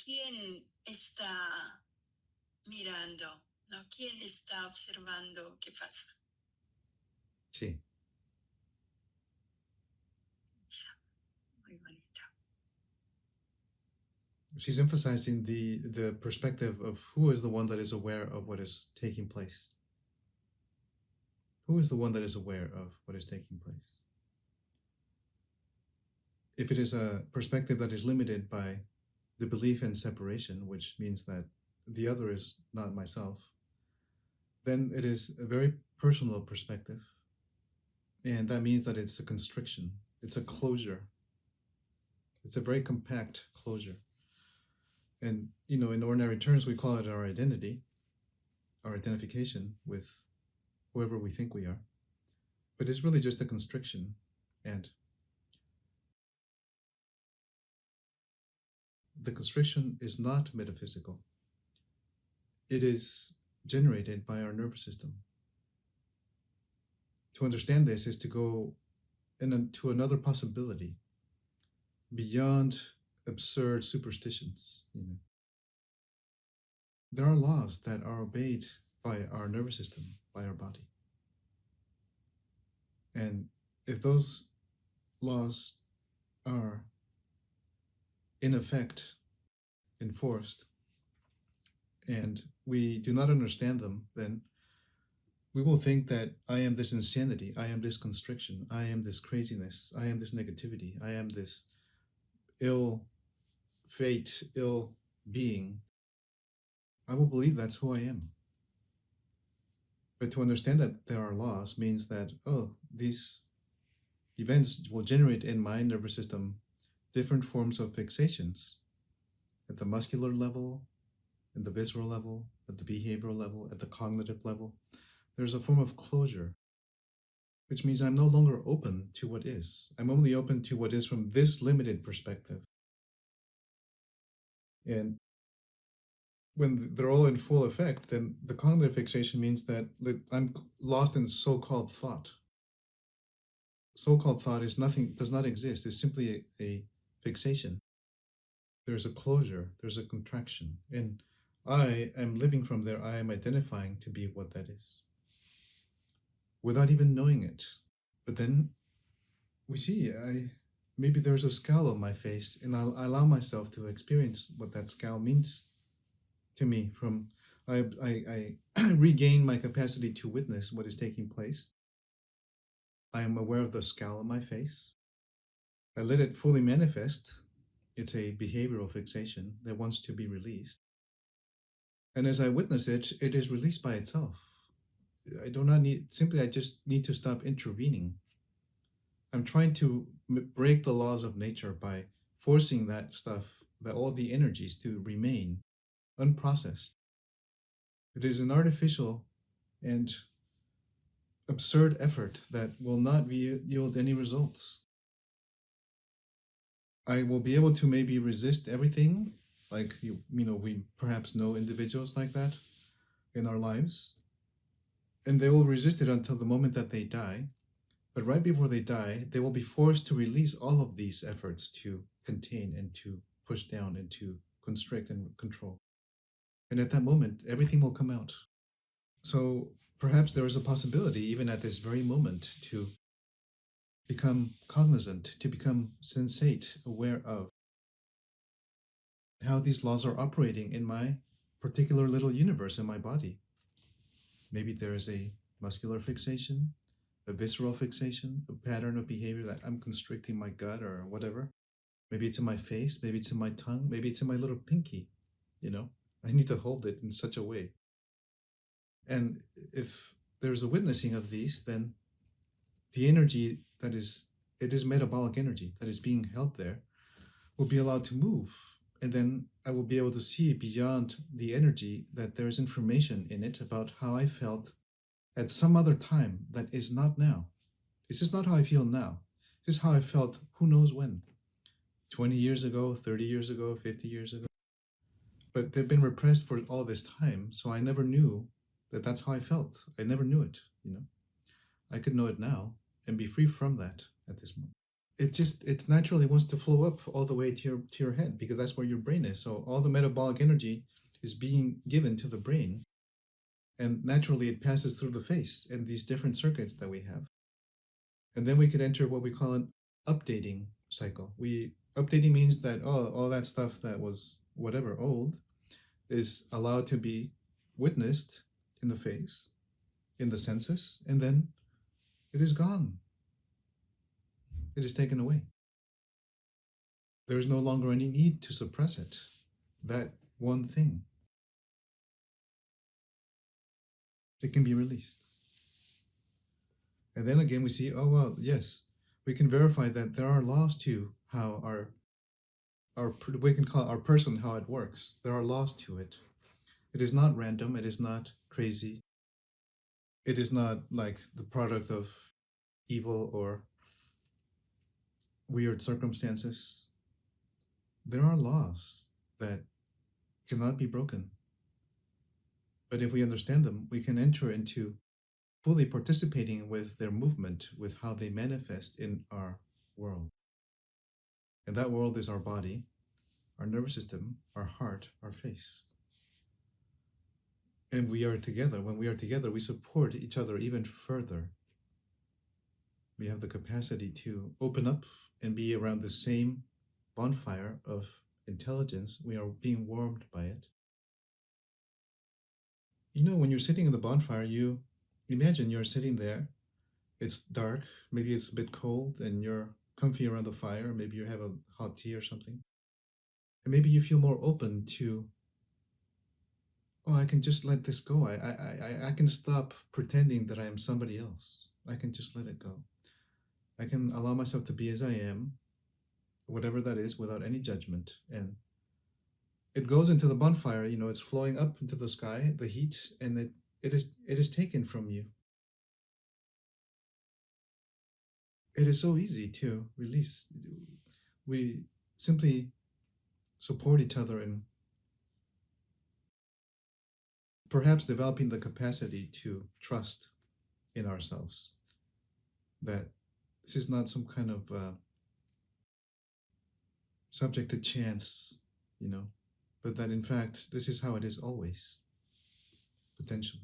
¿quién está mirando? ¿No? ¿Quién está observando qué pasa? Sí. Muy bonito. She's emphasizing the perspective of who is the one that is aware of what is taking place. Who is the one that is aware of what is taking place? If it is a perspective that is limited by the belief in separation, which means that the other is not myself, then it is a very personal perspective. And that means that it's a constriction, it's a closure. It's a very compact closure. And, in ordinary terms, we call it our identity, our identification with whoever we think we are. But it's really just a constriction. And the constriction is not metaphysical. It is generated by our nervous system. To understand this is to go to another possibility beyond absurd superstitions. There are laws that are obeyed by our nervous system, by our body. And if those laws are in effect enforced and we do not understand them, then we will think that I am this insanity, I am this constriction, I am this craziness, I am this negativity, I am this ill fate, ill being. I will believe that's who I am. But to understand that there are laws means that, these events will generate in my nervous system different forms of fixations at the muscular level, at the visceral level, at the behavioral level, at the cognitive level. There's a form of closure, which means I'm no longer open to what is. I'm only open to what is from this limited perspective. And when they're all in full effect, then the cognitive fixation means that I'm lost in so-called thought. So-called thought is nothing, does not exist. It's simply a fixation. There's a closure, there's a contraction. And I am living from there. I am identifying to be what that is, without even knowing it. But then we see, maybe there's a scowl on my face, and I'll allow myself to experience what that scowl means to me. I regain my capacity to witness what is taking place. I am aware of the scowl on my face. I let it fully manifest. It's a behavioral fixation that wants to be released. And as I witness it, it is released by itself. I just need to stop intervening. I'm trying to break the laws of nature by forcing that stuff, all the energies to remain unprocessed. It is an artificial and absurd effort that will not yield any results. I will be able to maybe resist everything, like we perhaps know individuals like that in our lives, and they will resist it until the moment that they die. But right before they die, they will be forced to release all of these efforts to contain and to push down and to constrict and control. And at that moment, everything will come out. So perhaps there is a possibility, even at this very moment, to become cognizant, to become sensate, aware of how these laws are operating in my particular little universe in my body. Maybe there is a muscular fixation, a visceral fixation, a pattern of behavior that I'm constricting my gut or whatever. Maybe it's in my face, maybe it's in my tongue, maybe it's in my little pinky. I need to hold it in such a way. And if there's a witnessing of these, then the energy it is metabolic energy that is being held there, will be allowed to move. And then I will be able to see beyond the energy that there is information in it about how I felt at some other time that is not now. This is not how I feel now. This is how I felt who knows when. 20 years ago, 30 years ago, 50 years ago. But they've been repressed for all this time, so I never knew that that's how I felt. I never knew it, I could know it now and be free from that at this moment. it naturally wants to flow up all the way to your head, because that's where your brain is. So all the metabolic energy is being given to the brain, and naturally it passes through the face and these different circuits that we have. And then we could enter what we call an updating cycle. Updating means that all that stuff that was whatever old is allowed to be witnessed in the face, in the senses, and then it is gone. It is taken away. There is no longer any need to suppress it. That one thing. It can be released. And then again, we see, oh, well, yes, we can verify that there are laws to how we can call our person, how it works. There are laws to it. It is not random. It is not crazy. It is not like the product of evil or weird circumstances. There are laws that cannot be broken. But if we understand them, we can enter into fully participating with their movement, with how they manifest in our world. And that world is our body, our nervous system, our heart, our face. And we are together. When we are together, we support each other even further. We have the capacity to open up and be around the same bonfire of intelligence. We are being warmed by it. You know, when you're sitting in the bonfire, you imagine you're sitting there. It's dark, maybe it's a bit cold, and you're comfy around the fire. Maybe you have a hot tea or something. And maybe you feel more open to, oh, I can just let this go. I can stop pretending that I am somebody else. I can just let it go. I can allow myself to be as I am, whatever that is, without any judgment. And it goes into the bonfire, you know, it's flowing up into the sky, the heat, and it is taken from you. It is so easy to release. We simply support each other in perhaps developing the capacity to trust in ourselves that this is not some kind of subject to chance, you know, but that in fact, this is how it is always, potentially.